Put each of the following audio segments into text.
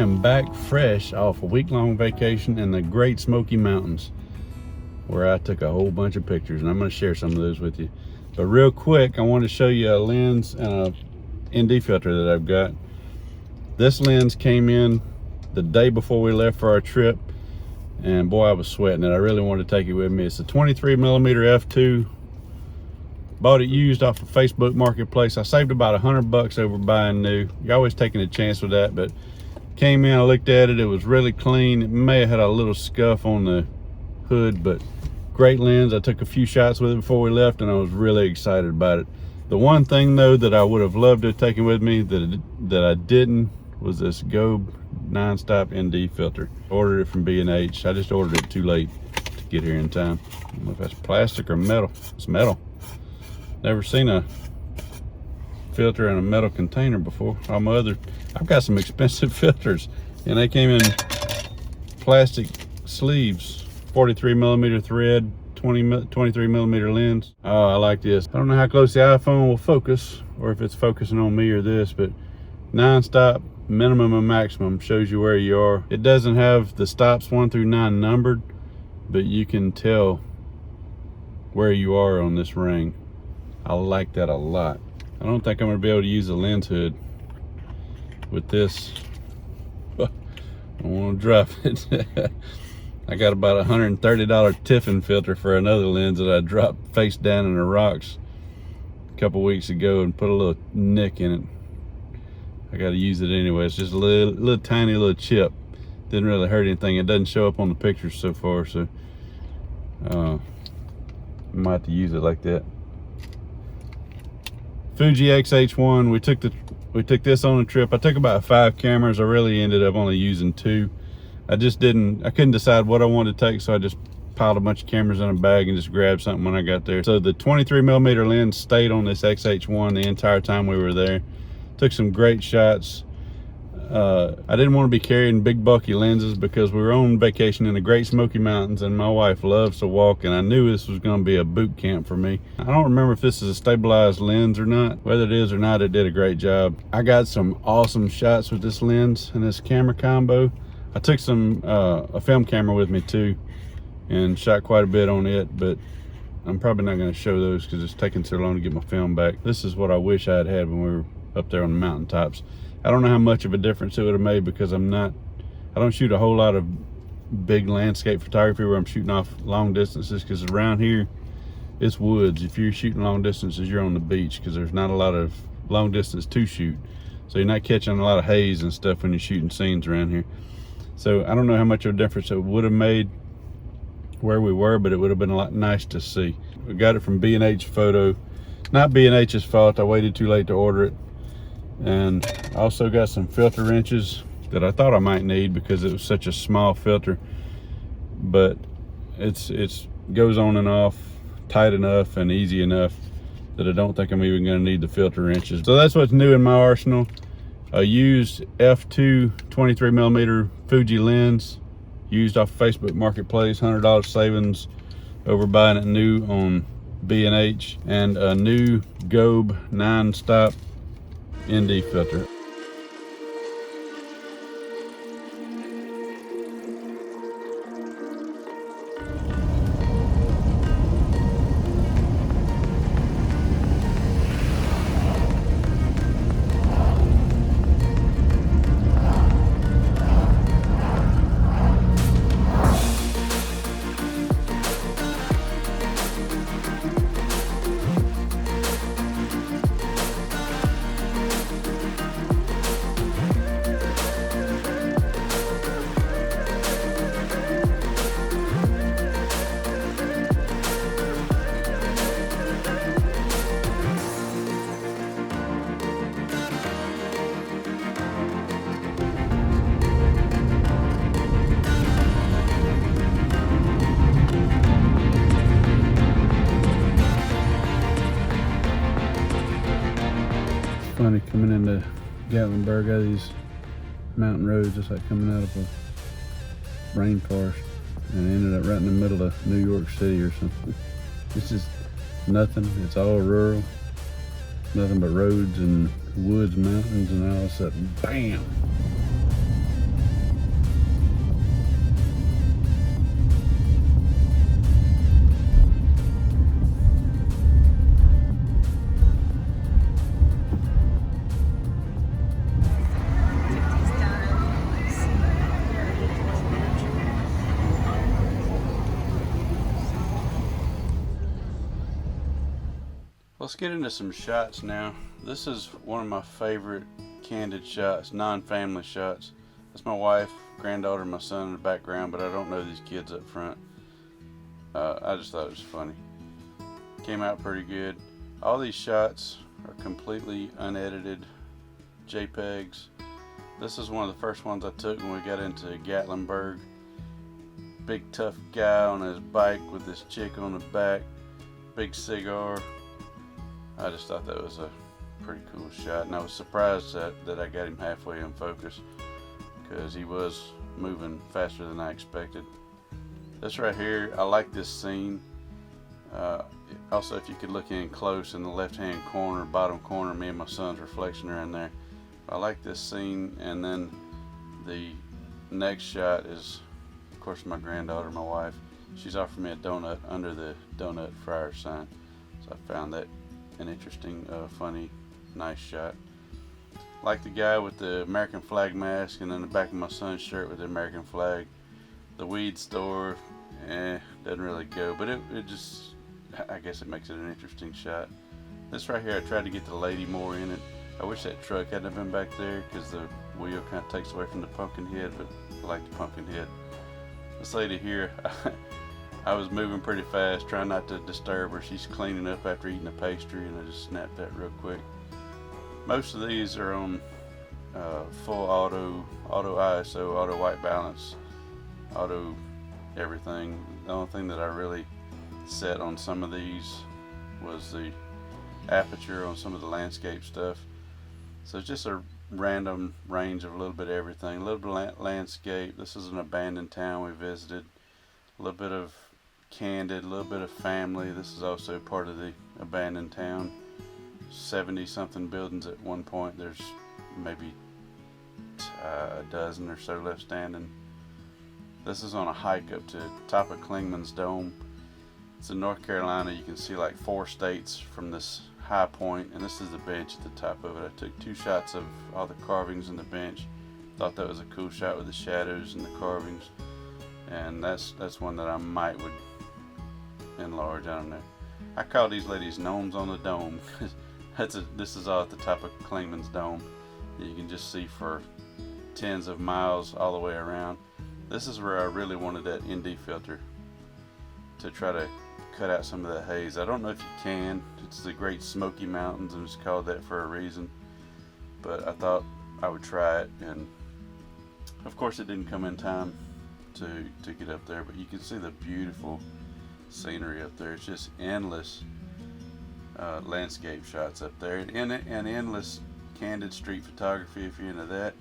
am back fresh off a week-long vacation in the Great Smoky Mountains, where I took a whole bunch of pictures, and I'm going to share some of those with you. But real quick, I want to show you a lens and a ND filter that I've got. This lens came in the day before we left for our trip, and boy, I was sweating it. I really wanted to take it with me. It's a 23mm f2. Bought it used off of Facebook Marketplace. I saved about $100 over buying new. You're always taking a chance with that, but came in, I looked at it, it was really clean. It may have had a little scuff on the hood, but great lens. I took a few shots with it before we left, and I was really excited about it. The one thing though that I would have loved to have taken with me that I didn't was this Gobe non-stop ND filter. Ordered it from B&H. I just ordered it too late to get here in time. I don't know if that's plastic or metal. It's metal. Never seen a filter in a metal container before. I've got some expensive filters, and they came in plastic sleeves. 43mm thread, 23mm lens. Oh, I like this. I don't know how close the iPhone will focus, or if it's focusing on me or this, but non-stop, minimum and maximum shows you where you are. It doesn't have the stops 1 through 9 numbered, but you can tell where you are on this ring. I like that a lot. I don't think I'm gonna be able to use the lens hood with this. I don't want to drop it. I got about a $130 Tiffin filter for another lens that I dropped face down in the rocks a couple weeks ago and put a little nick in it. I got to use it anyway. It's just a little tiny little chip. Didn't really hurt anything. It doesn't show up on the pictures so far, so I might have to use it like that. Fuji X-h1. We took this on a trip. I took about 5 cameras. I really ended up only using 2. I couldn't decide what I wanted to take, so I just piled a bunch of cameras in a bag and just grabbed something when I got there. So the 23mm lens stayed on this X-h1 the entire time we were there. Took some great shots. I didn't want to be carrying big bulky lenses because we were on vacation in the Great Smoky Mountains, and my wife loves to walk, and I knew this was going to be a boot camp for me. I don't remember if this is a stabilized lens or not. Whether it is or not, it did a great job. I got some awesome shots with this lens and this camera combo. I took a film camera with me too and shot quite a bit on it, but I'm probably not going to show those because it's taking so long to get my film back. This is what I wish I had when we were up there on the mountaintops. I don't know how much of a difference it would have made because I don't shoot a whole lot of big landscape photography where I'm shooting off long distances, because around here it's woods. If you're shooting long distances, you're on the beach because there's not a lot of long distance to shoot. So you're not catching a lot of haze and stuff when you're shooting scenes around here. So I don't know how much of a difference it would have made where we were, but it would have been a lot nice to see. We got it from B&H Photo. Not B&H's fault, I waited too late to order it. And I also got some filter wrenches that I thought I might need because it was such a small filter, but it's goes on and off tight enough and easy enough that I don't think I'm even going to need the filter wrenches. So that's what's new in my arsenal. A used f2 23mm Fuji lens, used off Facebook Marketplace, $100 savings over buying it new on B&H, and a new Gobe non-stop ND filter. Funny coming into Gatlinburg out of these mountain roads, just like coming out of a rainforest, and ended up right in the middle of New York City or something. It's just nothing. It's all rural, nothing but roads and woods, mountains, and all of a sudden, bam! Let's get into some shots now. This is one of my favorite candid shots, non-family shots. That's my wife, granddaughter, and my son in the background, but I don't know these kids up front. I just thought it was funny. Came out pretty good. All these shots are completely unedited JPEGs. This is one of the first ones I took when we got into Gatlinburg. Big tough guy on his bike with this chick on the back, big cigar. I just thought that was a pretty cool shot, and I was surprised that I got him halfway in focus because he was moving faster than I expected. This right here, I like this scene. Also, if you could look in close in the left-hand corner, bottom corner, me and my son's reflection are in there. I like this scene, and then the next shot is, of course, my granddaughter, my wife. She's offered me a donut under the donut fryer sign, so I found that an interesting, funny, nice shot. Like the guy with the American flag mask, and then the back of my son's shirt with the American flag. The weed store, doesn't really go, but it just, I guess it makes it an interesting shot. This right here, I tried to get the lady more in it. I wish that truck hadn't been back there because the wheel kind of takes away from the pumpkin head, but I like the pumpkin head. This lady here, I was moving pretty fast, trying not to disturb her. She's cleaning up after eating a pastry, and I just snapped that real quick. Most of these are on full auto ISO, auto white balance, auto everything. The only thing that I really set on some of these was the aperture on some of the landscape stuff. So it's just a random range of a little bit of everything. A little bit of landscape. This is an abandoned town we visited. A little bit of candid, a little bit of family. This is also part of the abandoned town. 70 something buildings at one point. There's maybe a dozen or so left standing. This is on a hike up to top of Klingman's Dome. It's in North Carolina. You can see like 4 states from this high point, and this is the bench at the top of it. I took 2 shots of all the carvings in the bench. Thought that was a cool shot with the shadows and the carvings, and that's one that I might would enlarge. I don't know. I call these ladies gnomes on the dome. This is all at the top of Klingman's Dome. You can just see for tens of miles all the way around. This is where I really wanted that ND filter to try to cut out some of that haze. I don't know if you can. It's the Great Smoky Mountains, and it's called that for a reason. But I thought I would try it, and of course it didn't come in time to get up there. But you can see the beautiful scenery up there. It's just endless landscape shots up there, and endless candid street photography. If you're into that,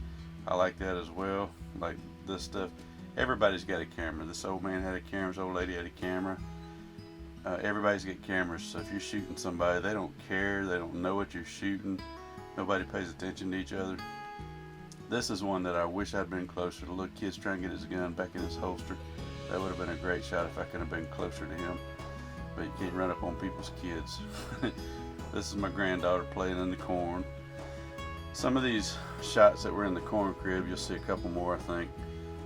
I like that as well. Like this stuff. Everybody's got a camera. This old man had a camera. This old lady had a camera. Everybody's got cameras, so if you're shooting somebody, they don't care. They don't know what you're shooting. Nobody pays attention to each other. This is one that I wish I'd been closer to. Look, kid's trying to get his gun back in his holster. That would have been a great shot if I could have been closer to him. But you can't run up on people's kids. This is my granddaughter playing in the corn. Some of these shots that were in the corn crib, you'll see a couple more, I think,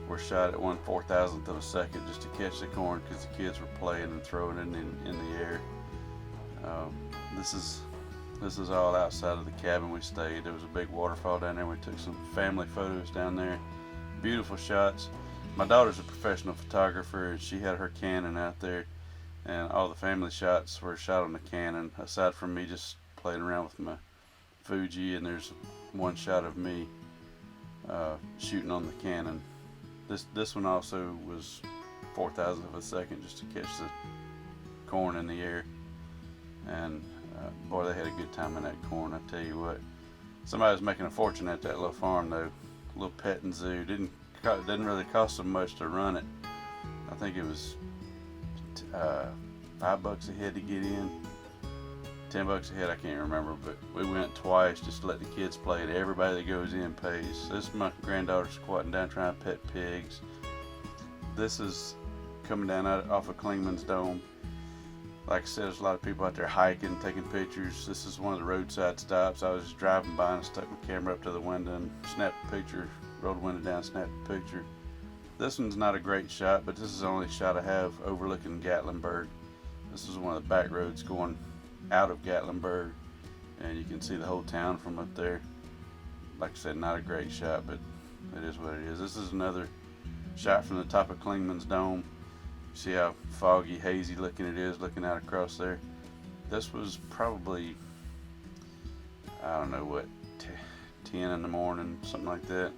were shot at 1/4000th of a second just to catch the corn because the kids were playing and throwing it in the air. This is all outside of the cabin we stayed. There was a big waterfall down there. We took some family photos down there. Beautiful shots. My daughter's a professional photographer, and she had her Canon out there, and all the family shots were shot on the Canon, aside from me just playing around with my Fuji. And there's one shot of me shooting on the Canon. This one also was 4,000th of a second just to catch the corn in the air, and boy, they had a good time in that corn. I tell you what, somebody was making a fortune at that little farm though. Little petting zoo. Didn't really cost them much to run it. I think it was $5 a head to get in, $10 a head, I can't remember, but we went twice just to let the kids play it. Everybody that goes in pays. This is my granddaughter squatting down trying to pet pigs. This is coming down off of Klingman's Dome. Like I said, there's a lot of people out there hiking, taking pictures. This is one of the roadside stops. I was just driving by and stuck my camera up to the window and snapped a picture, rolled the window down, snapped a picture. This one's not a great shot, but this is the only shot I have overlooking Gatlinburg. This is one of the back roads going out of Gatlinburg, and you can see the whole town from up there. Like I said, not a great shot, but it is what it is. This is another shot from the top of Klingman's Dome. See how foggy, hazy looking it is, looking out across there. This was probably, I don't know what, 10 in the morning, something like that.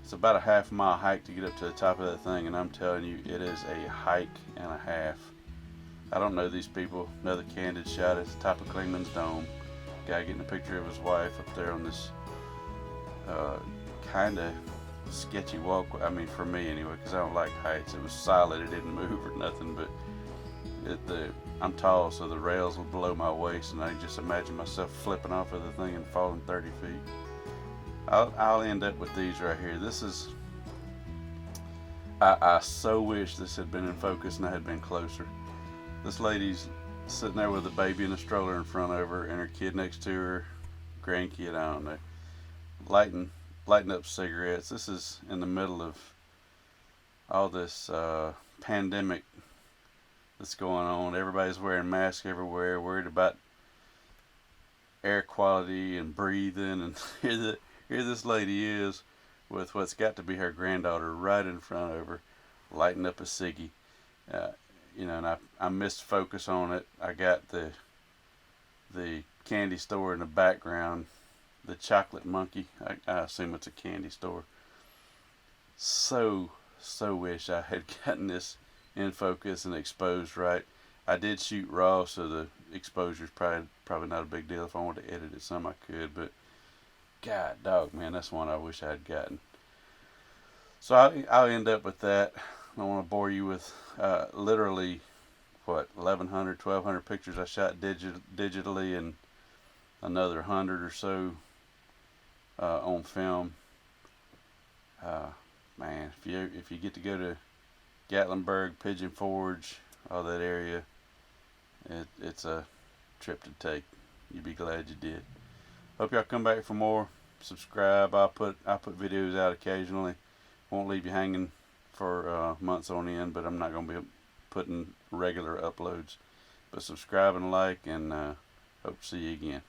It's about a half-mile hike to get up to the top of that thing, and I'm telling you, it is a hike and a half. I don't know these people. Another candid shot at the top of Klingman's Dome. Guy getting a picture of his wife up there on this kind of sketchy walkway. I mean, for me anyway, because I don't like heights. It was solid. It didn't move or nothing, but I'm tall, so the rails were below my waist, and I just imagine myself flipping off of the thing and falling 30 feet. I'll end up with these right here. This is, I so wish this had been in focus and I had been closer. This lady's sitting there with a baby in a stroller in front of her and her kid next to her, grandkid, I don't know, lighting up cigarettes. This is in the middle of all this pandemic that's going on. Everybody's wearing masks everywhere, worried about air quality and breathing, and here this lady is with what's got to be her granddaughter right in front of her, lighting up a ciggy. You know, and I missed focus on it. I got the candy store in the background, the chocolate monkey. I assume it's a candy store. So wish I had gotten this in focus and exposed right. I did shoot raw, so the exposure's probably not a big deal. If I wanted to edit it some, I could, but God dog, man, that's one I wish I had gotten. So I'll end up with that. I don't want to bore you with literally, what, 1,100, 1,200 pictures I shot digitally, and another 100 or so on film. Man, if you get to go to Gatlinburg, Pigeon Forge, all that area, it's a trip to take. You'd be glad you did. Hope y'all come back for more. Subscribe. I'll put videos out occasionally. Won't leave you hanging for months on end, but I'm not going to be putting regular uploads. But subscribe and like, and hope to see you again.